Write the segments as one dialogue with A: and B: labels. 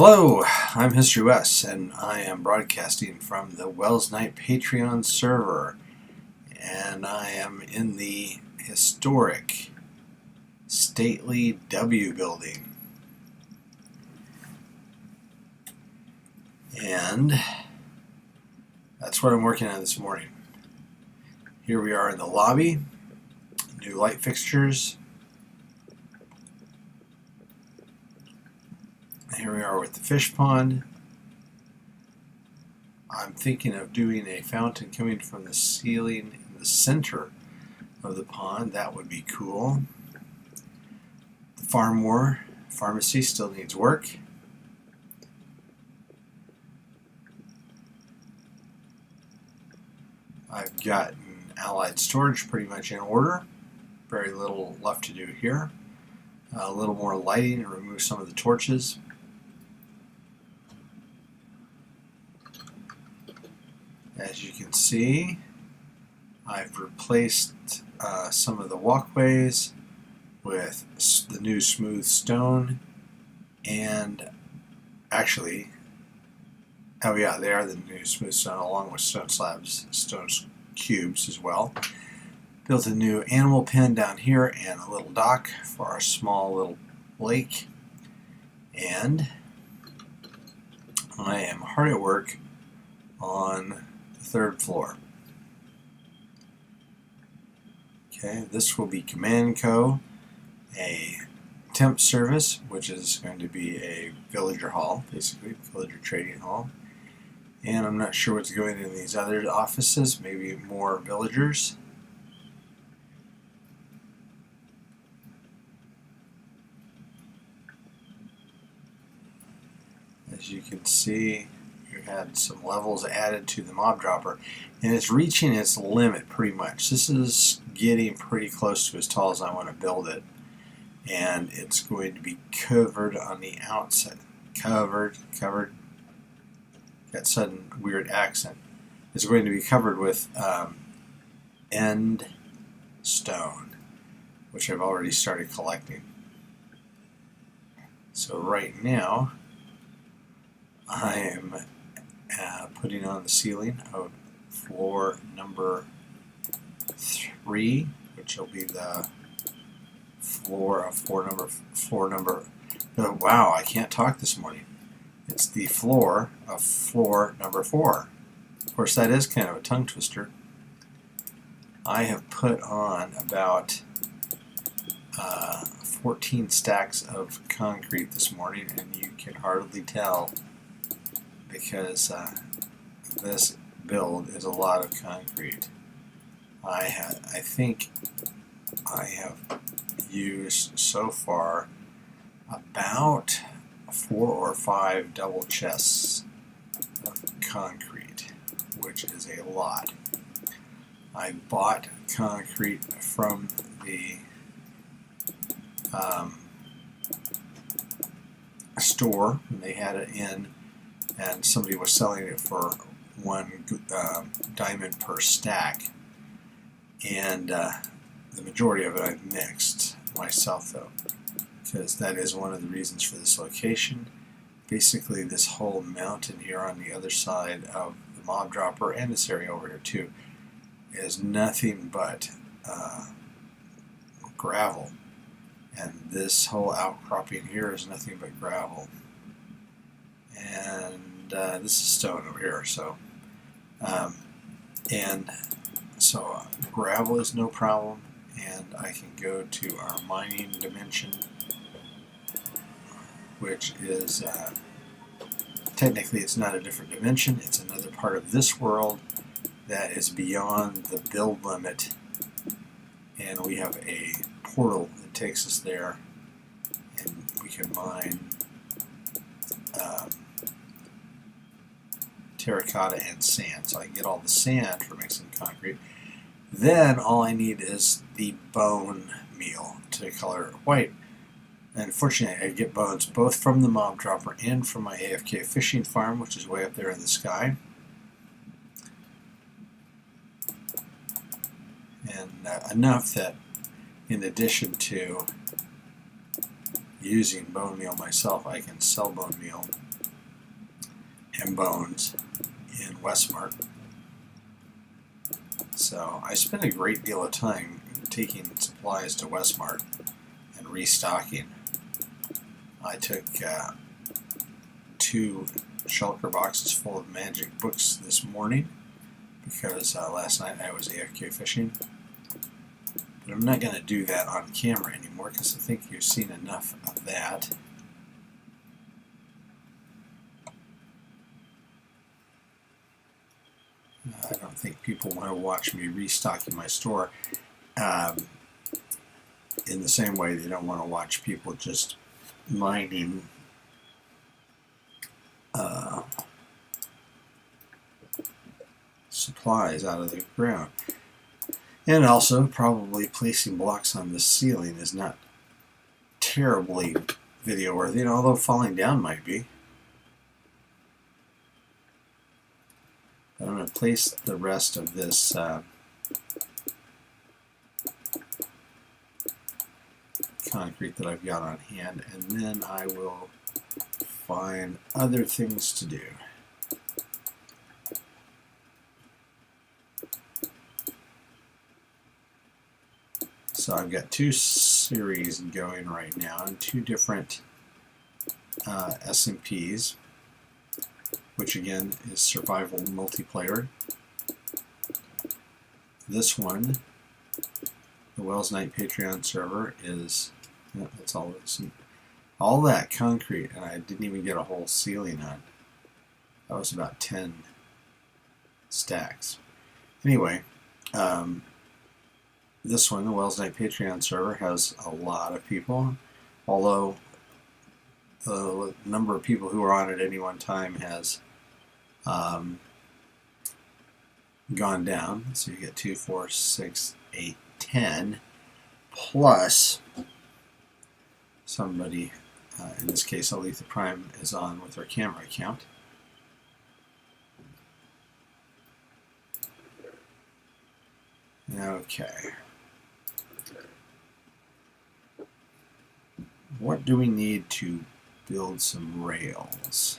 A: Hello, I'm HistoryWes, and I am broadcasting from the Welsknight Patreon server, and I am in the historic stately W building, and that's what I'm working on this morning. Here we are in the lobby, new light fixtures. Here we are with the fish pond. I'm thinking of doing a fountain coming from the ceiling in the center of the pond. That would be cool. The pharmacy still needs work. I've gotten allied storage pretty much in order. Very little left to do here. A little more lighting to remove some of the torches. As you can see, I've replaced some of the walkways with the new smooth stone, and actually, oh yeah, they are the new smooth stone along with stone slabs, stone cubes as well. Built a new animal pen down here and a little dock for our small little lake, and I am hard at work on third floor. Okay, this will be Command Co., a temp service, which is going to be a villager hall, basically, villager trading hall. And I'm not sure what's going in these other offices, maybe more villagers. As you can see, had some levels added to the mob dropper, and it's reaching its limit pretty much. This is getting pretty close to as tall as I want to build it, and it's going to be covered on the outside. Covered, that sudden weird accent. It's going to be covered with end stone, which I've already started collecting. So right now I am putting on the ceiling of floor number 3, which will be the floor of floor number. Oh, wow, I can't talk this morning. It's the floor of floor number 4. Of course, that is kind of a tongue twister. I have put on about 14 stacks of concrete this morning, and you can hardly tell because this build is a lot of concrete. I think I have used so far about 4 or 5 double chests of concrete, which is a lot. I bought concrete from the store, and they had it in, and somebody was selling it for 1 diamond per stack, and the majority of it I've mixed myself, though, because that is one of the reasons for this location. Basically, this whole mountain here on the other side of the mob dropper, and this area over here too, is nothing but gravel, and this whole outcropping here is nothing but gravel, and this is stone over here. So gravel is no problem, and I can go to our mining dimension, which is technically it's not a different dimension, it's another part of this world that is beyond the build limit, and we have a portal that takes us there, and we can mine terracotta and sand. So I can get all the sand for mixing concrete. Then all I need is the bone meal to color it white. And unfortunately, I get bones both from the mob dropper and from my AFK fishing farm, which is way up there in the sky. And enough that, in addition to using bone meal myself, I can sell bone meal and bones in Welsknight. So I spent a great deal of time taking supplies to Welsknight and restocking. I took 2 shulker boxes full of magic books this morning because last night I was AFK fishing. But I'm not going to do that on camera anymore because I think you've seen enough of that. I don't think people want to watch me restocking my store in the same way they don't want to watch people just mining supplies out of the ground. And also, probably placing blocks on the ceiling is not terribly video worthy, although falling down might be. I'm going to place the rest of this concrete that I've got on hand, and then I will find other things to do. So I've got 2 series going right now and 2 different SMPs, which again is survival multiplayer. This one, the Welsknight Patreon server, is that's all that concrete, and I didn't even get a whole ceiling on. That was about 10 stacks. Anyway, this one, the Welsknight Patreon server, has a lot of people, although the number of people who are on at any one time has gone down. So you get 2, 4, 6, 8, 10, plus somebody, in this case Aletha Prime, is on with her camera account. Okay. What do we need to build some rails?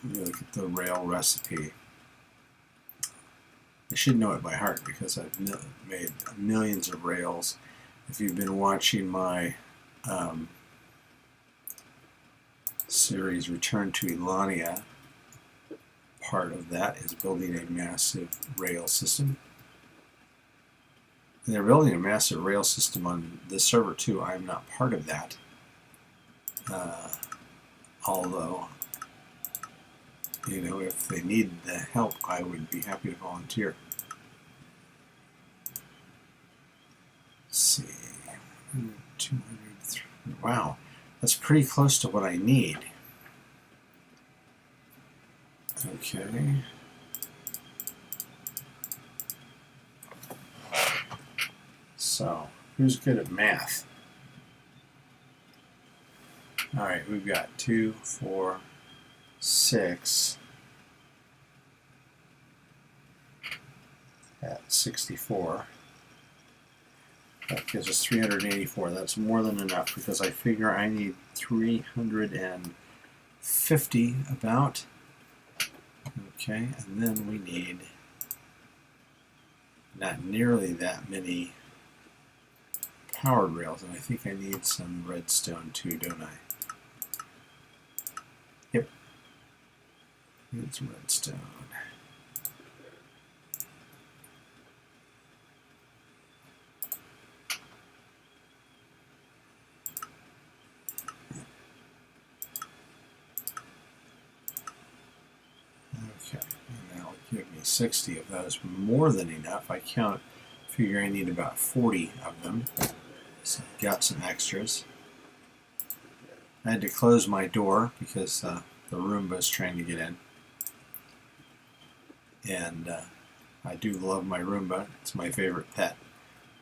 A: Let me look at the rail recipe. I should know it by heart because I've made millions of rails. If you've been watching my series Return to Elania, part of that is building a massive rail system. And they're building a massive rail system on this server too. I'm not part of that. Although, you know, if they need the help, I would be happy to volunteer. Let's see. 200, wow, that's pretty close to what I need. Okay. So, who's good at math? Alright, we've got 2, 4, 6 at 64. That gives us 384. That's more than enough because I figure I need 350 about. Okay, and then we need not nearly that many powered rails, and I think I need some redstone too, don't I? Yep. Need some redstone. Okay, and that'll give me 60 of those, more than enough. I figure I need about 40 of them. So I've got some extras. I had to close my door because the Roomba's trying to get in. And I do love my Roomba. It's my favorite pet.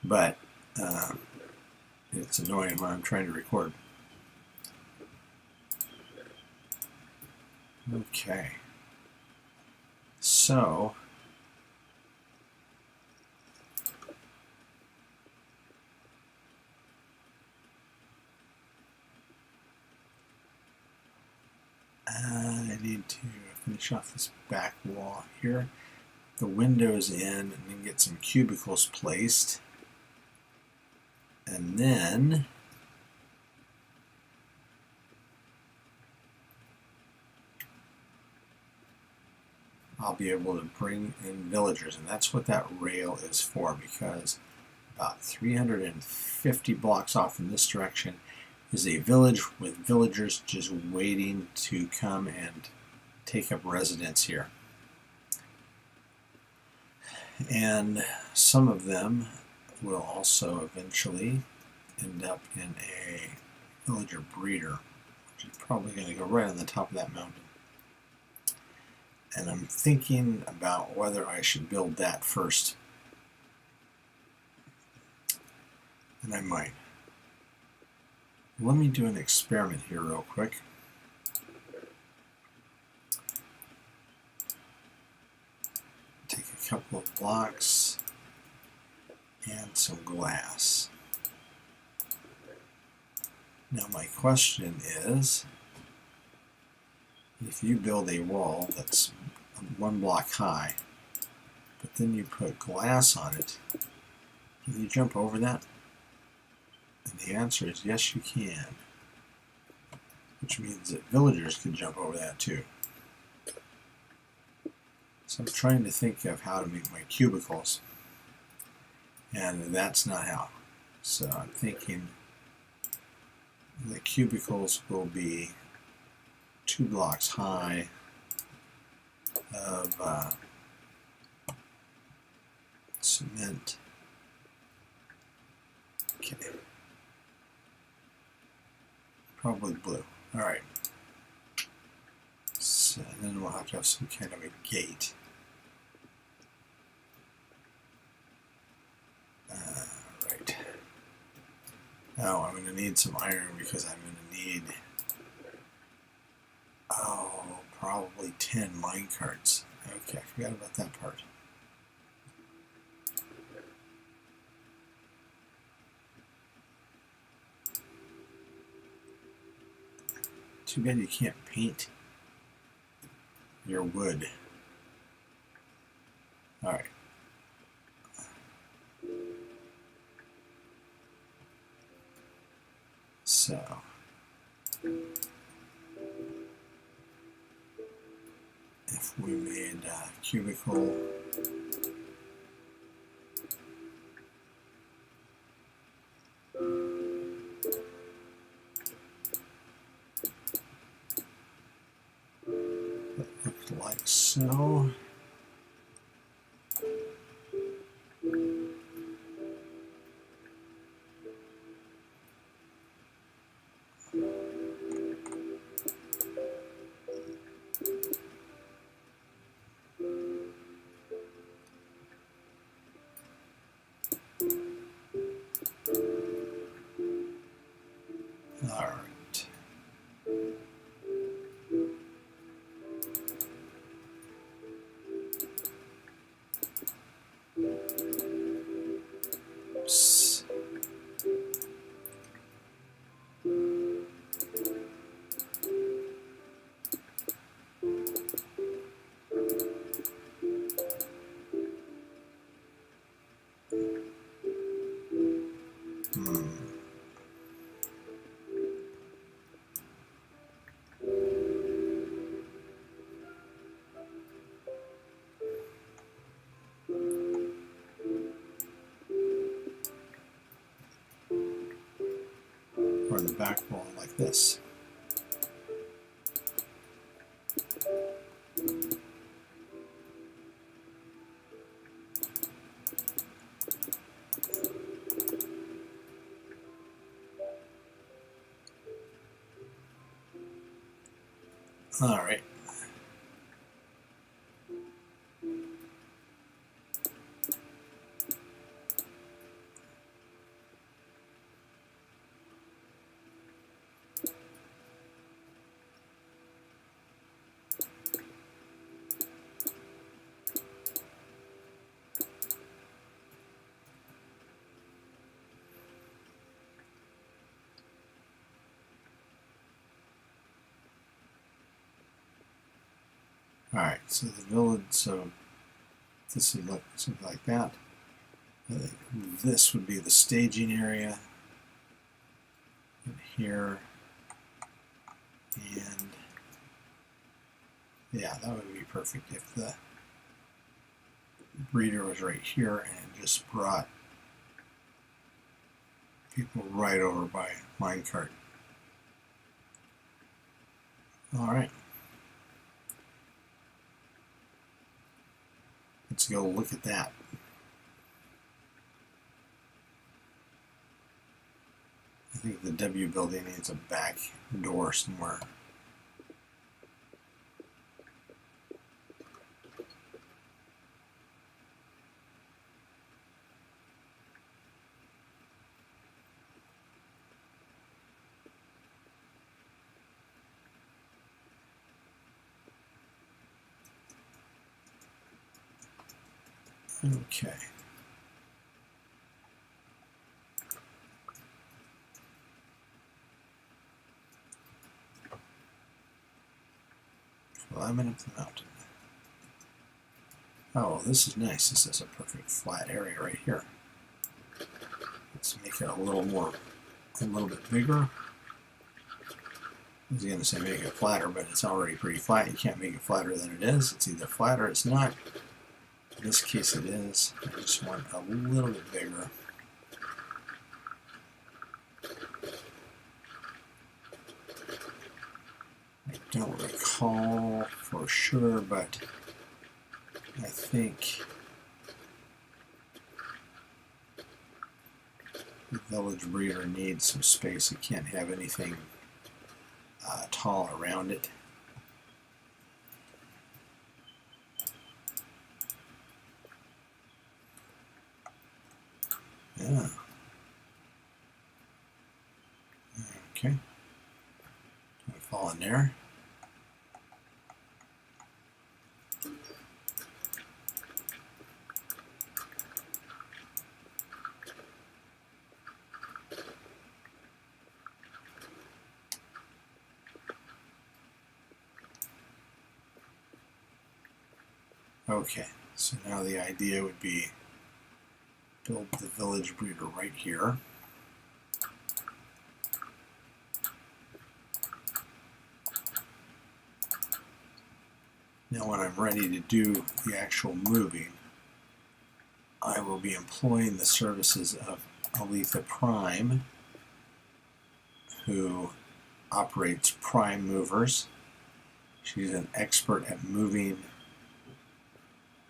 A: But it's annoying when I'm trying to record. Okay. So, I need to finish off this back wall here. The windows in, and then get some cubicles placed. And then I'll be able to bring in villagers, and that's what that rail is for, because about 350 blocks off in this direction is a village with villagers just waiting to come and take up residence here. And some of them will also eventually end up in a villager breeder, which is probably going to go right on the top of that mountain. And I'm thinking about whether I should build that first. And I might. Let me do an experiment here real quick. Take a couple of blocks and some glass. Now my question is, if you build a wall that's 1 block high, but then you put glass on it, can you jump over that? And the answer is yes, you can. Which means that villagers can jump over that too. So I'm trying to think of how to make my cubicles, and that's not how. So I'm thinking the cubicles will be 2 blocks high of cement. Okay. Probably blue. Alright. So then we'll have to have some kind of a gate. Right. Now I'm going to need some iron because I'm going to need probably 10 mine carts. Okay, I forgot about that part. Too bad you can't paint your wood. Alright. So if we made a cubicle that looked like so. Alright. Oops. Or the back wall like this. All right. Alright, so the village, so this would look something like that. This would be the staging area. And here. And yeah, that would be perfect if the breeder was right here and just brought people right over by minecart. Alright. Let's go look at that. I think the W building needs a back door somewhere. Okay. Climbing up the mountain. Oh, this is nice. This is a perfect flat area right here. Let's make it a little bit bigger. I was going to say make it flatter, but it's already pretty flat. You can't make it flatter than it is. It's either flat or it's not. In this case it is. I just want a little bit bigger. I don't recall for sure, but I think the village breeder needs some space. It can't have anything tall around it. Yeah. Okay. Don't fall in there. Okay, so now the idea would be build the village breeder right here. Now when I'm ready to do the actual moving, I will be employing the services of Aletha Prime, who operates Prime Movers. She's an expert at moving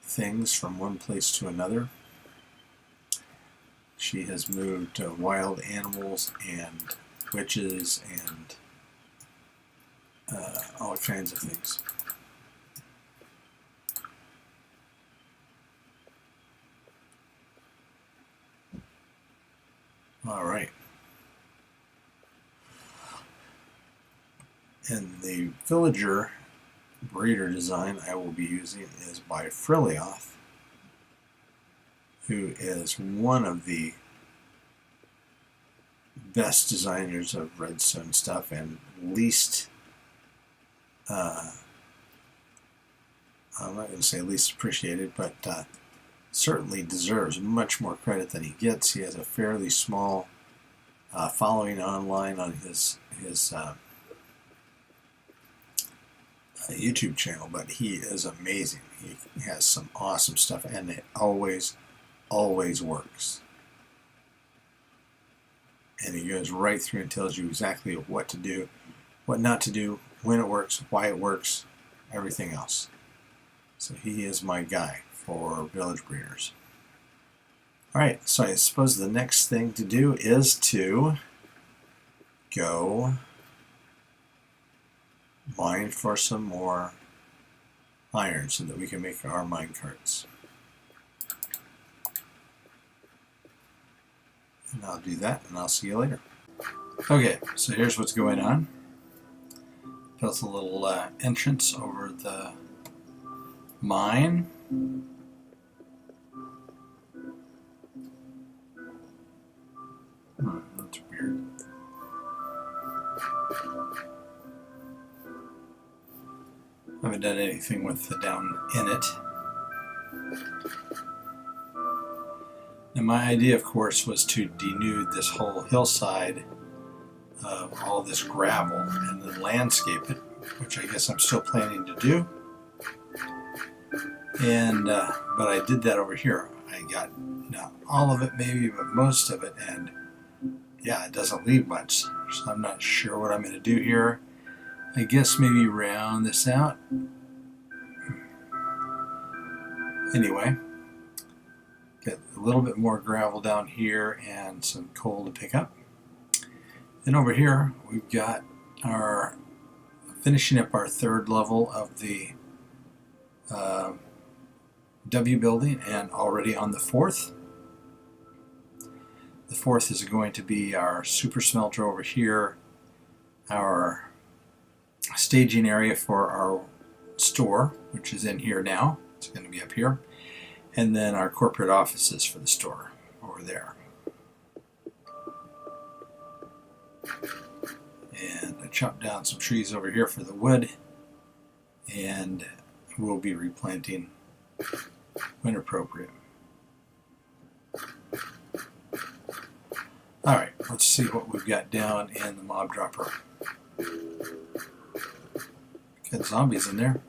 A: things from one place to another. She has moved wild animals and witches and all kinds of things. All right. And the villager breeder design I will be using is by Frilioth, who is one of the best designers of redstone stuff and least, I'm not going to say least appreciated, but certainly deserves much more credit than he gets. He has a fairly small following online on his YouTube channel, but he is amazing. He has some awesome stuff, and it always works. And he goes right through and tells you exactly what to do, what not to do, when it works, why it works, everything else. So he is my guy for village breeders. Alright, so I suppose the next thing to do is to go mine for some more iron so that we can make our mine carts. And I'll do that, and I'll see you later. Okay, so here's what's going on. Built a little entrance over the mine. That's weird. haven't done anything with the down in it. And my idea, of course, was to denude this whole hillside of all this gravel and then landscape it, which I guess I'm still planning to do. And but I did that over here. I got not all of it maybe, but most of it, and yeah, it doesn't leave much. So I'm not sure what I'm going to do here. I guess maybe round this out. Anyway, get a little bit more gravel down here and some coal to pick up. And over here we've got our finishing up our third level of the W building, and already on the fourth. The fourth is going to be our super smelter over here, our staging area for our store, which is in here now. It's going to be up here. And then our corporate offices for the store over there. And I chopped down some trees over here for the wood, and we'll be replanting when appropriate. Alright, let's see what we've got down in the mob dropper. Got zombies in there.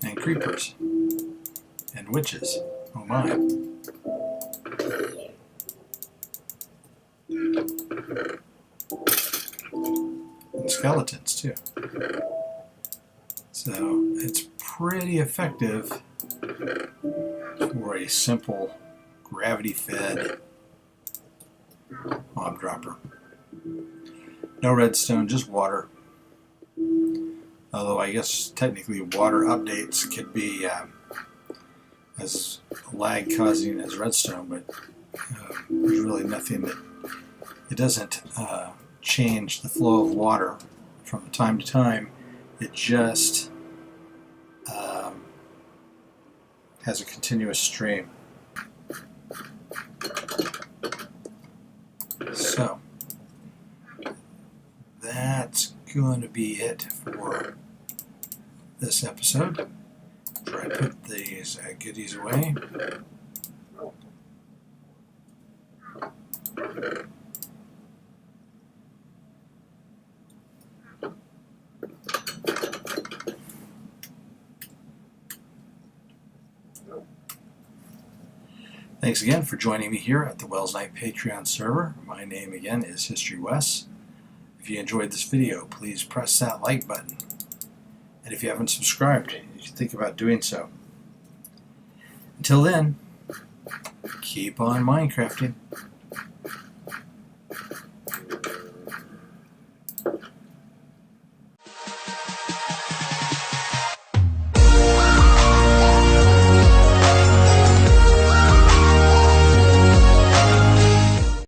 A: And creepers. And witches. Oh my. And skeletons too. So it's pretty effective for a simple gravity-fed mob dropper. No redstone, just water. Although I guess technically water updates could be as lag causing as redstone, but there's really nothing that it doesn't change the flow of water from time to time. It just has a continuous stream. So that's going to be it for this episode. Try to put these goodies away. Thanks again for joining me here at the Welsknight Patreon server. My name again is HistoryWes. If you enjoyed this video, please press that like button. And if you haven't subscribed, you should think about doing so. Until then, keep on Minecrafting.